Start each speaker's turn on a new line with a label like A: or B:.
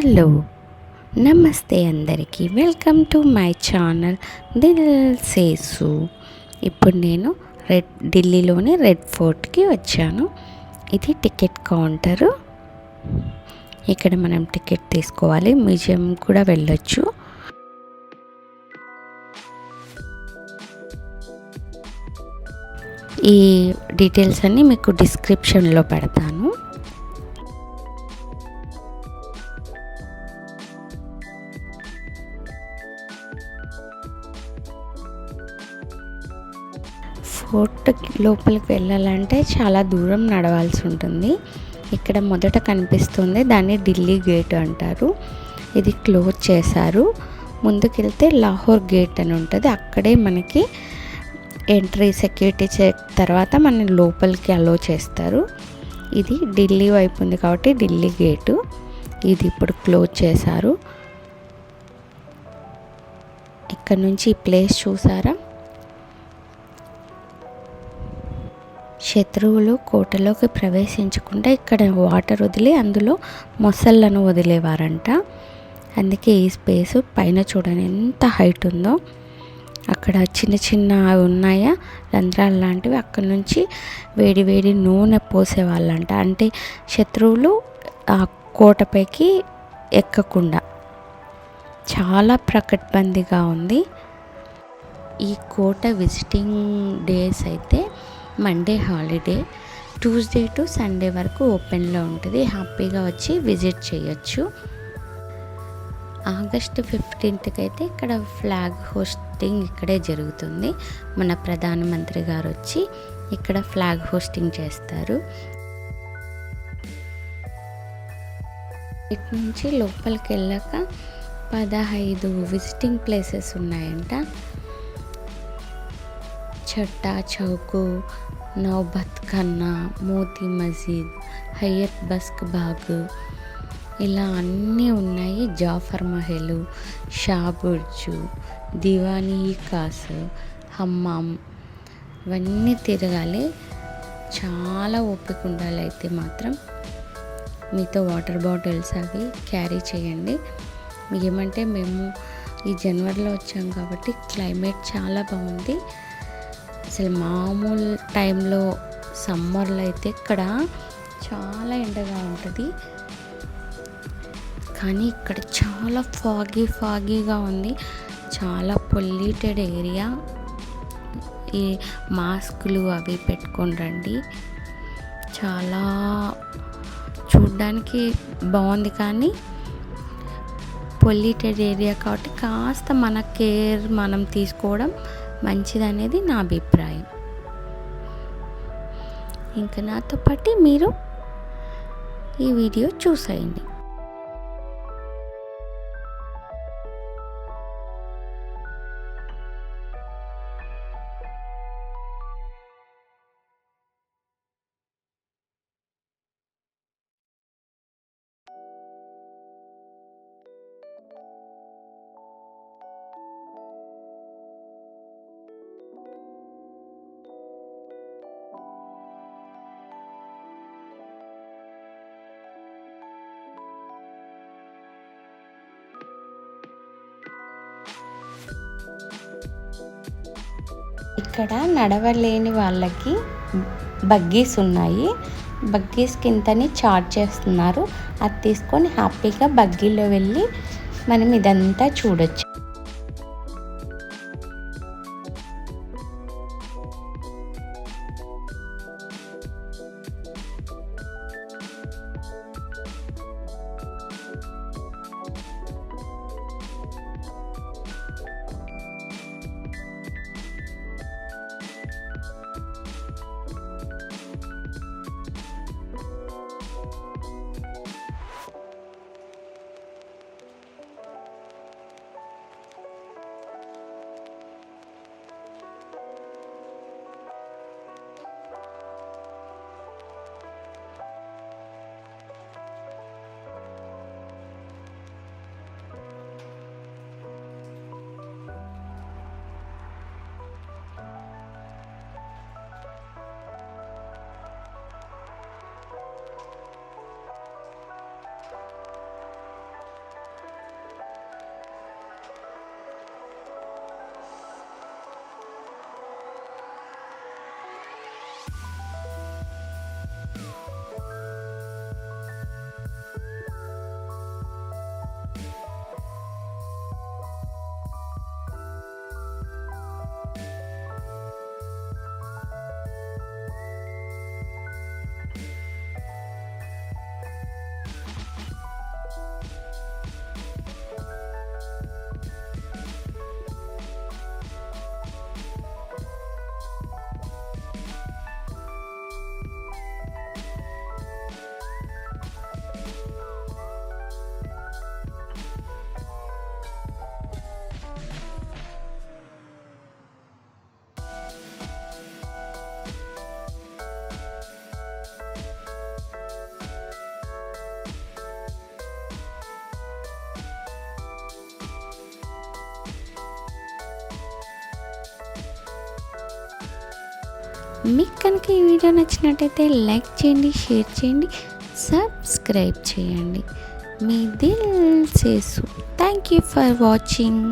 A: Hello, నమస్తే అందరికీ. Welcome to my channel Dil Sesu. ఇప్పుడు నేను ఢిల్లీలోని రెడ్ ఫోర్ట్కి వచ్చాను. ఇది టికెట్ కౌంటరు. ఇక్కడ మనం టికెట్ తీసుకోవాలి. మ్యూజియం కూడా వెళ్ళొచ్చు. ఈ డీటెయిల్స్ అన్నీ మీకు డిస్క్రిప్షన్లో పెడతాను. ఫోర్ట్ లోపలికి వెళ్ళాలంటే చాలా దూరం నడవాల్సి ఉంటుంది. ఇక్కడ మొదట కనిపిస్తుంది, దాన్ని ఢిల్లీ గేట్ అంటారు. ఇది క్లోజ్ చేశారు. ముందుకెళ్తే లాహోర్ గేట్ అని ఉంటుంది. అక్కడే మనకి ఎంట్రీ సెక్యూరిటీ చెక్ తర్వాత మన లోపలికి అలో చేస్తారు. ఇది ఢిల్లీ వైపు ఉంది కాబట్టి ఢిల్లీ గేటు. ఇది ఇప్పుడు క్లోజ్ చేశారు. ఇక్కడ నుంచి ఈ ప్లేస్ చూసారా? శత్రువులు కోటలోకి ప్రవేశించకుండా ఇక్కడ వాటర్ వదిలి అందులో మొసళ్ళను వదిలేవారంట. అందుకే ఈ స్పేసు పైన చూడండి ఎంత హైట్ ఉందో. అక్కడ చిన్న చిన్న ఉన్నాయా రంధ్రాలు లాంటివి, అక్కడ నుంచి వేడి వేడి నూనె పోసేవాళ్ళంట. అంటే శత్రువులు ఆ కోటపైకి ఎక్కకుండా. చాలా ప్రకటబందీగా ఉంది. ఈ కోట విజిటింగ్ డేస్ అయితే Monday holiday, Tuesday to Sunday వరకు ఓపెన్లో ఉంటుంది. హ్యాపీగా వచ్చి విజిట్ చేయొచ్చు. ఆగస్టు 15th అయితే ఇక్కడ ఫ్లాగ్ హోస్టింగ్ ఇక్కడే జరుగుతుంది. మన ప్రధానమంత్రి గారు వచ్చి ఇక్కడ ఫ్లాగ్ హోస్టింగ్ చేస్తారు. ఇటు నుంచి లోపలికి వెళ్ళాక 15 విజిటింగ్ ప్లేసెస్ ఉన్నాయంట. ఛట్టా చౌకు, నౌబత్ ఖన్నా, మోతీ మసీద్, హయత్ బస్క్ బాగ్, ఇలా అన్నీ ఉన్నాయి. జాఫర్ మహల్, షా బుర్జు, దివానీ కాస్, హమ్మాం, ఇవన్నీ తిరగాలి. చాలా ఓపిక ఉండాలి. అయితే మాత్రం మీతో వాటర్ బాటిల్స్ అవి క్యారీ చేయండి. ఏమంటే మేము ఈ జనవరిలో వచ్చాం కాబట్టి క్లైమేట్ చాలా బాగుంది. అసలు మామూలు టైంలో సమ్మర్లో అయితే ఇక్కడ చాలా ఎండగా ఉంటుంది. కానీ ఇక్కడ చాలా ఫాగీగా ఉంది. చాలా పొల్యూటెడ్ ఏరియా. ఈ మాస్కులు అవి పెట్టుకొని రండి. చాలా చూడ్డానికి బాగుంది, కానీ పొల్యూటెడ్ ఏరియా కాబట్టి కాస్త మన కేర్ మనం తీసుకోవడం మంచిదనేది నా అభిప్రాయం. ఇంకా నాతో పాటు మీరు ఈ వీడియో చూసేయండి. ఇక్కడ నడవలేని వాళ్ళకి బగ్గీస్ ఉన్నాయి. బగ్గీస్ కింతని చార్జ్ చేస్తున్నారు. అది తీసుకొని హ్యాపీగా బగ్గీలో వెళ్ళి మనం ఇదంతా చూడొచ్చు. మీకు కనుక ఈ వీడియో నచ్చినట్టయితే లైక్ చేయండి, షేర్ చేయండి, సబ్స్క్రైబ్ చేయండి. మీ Dil Sesu. Thank you for watching.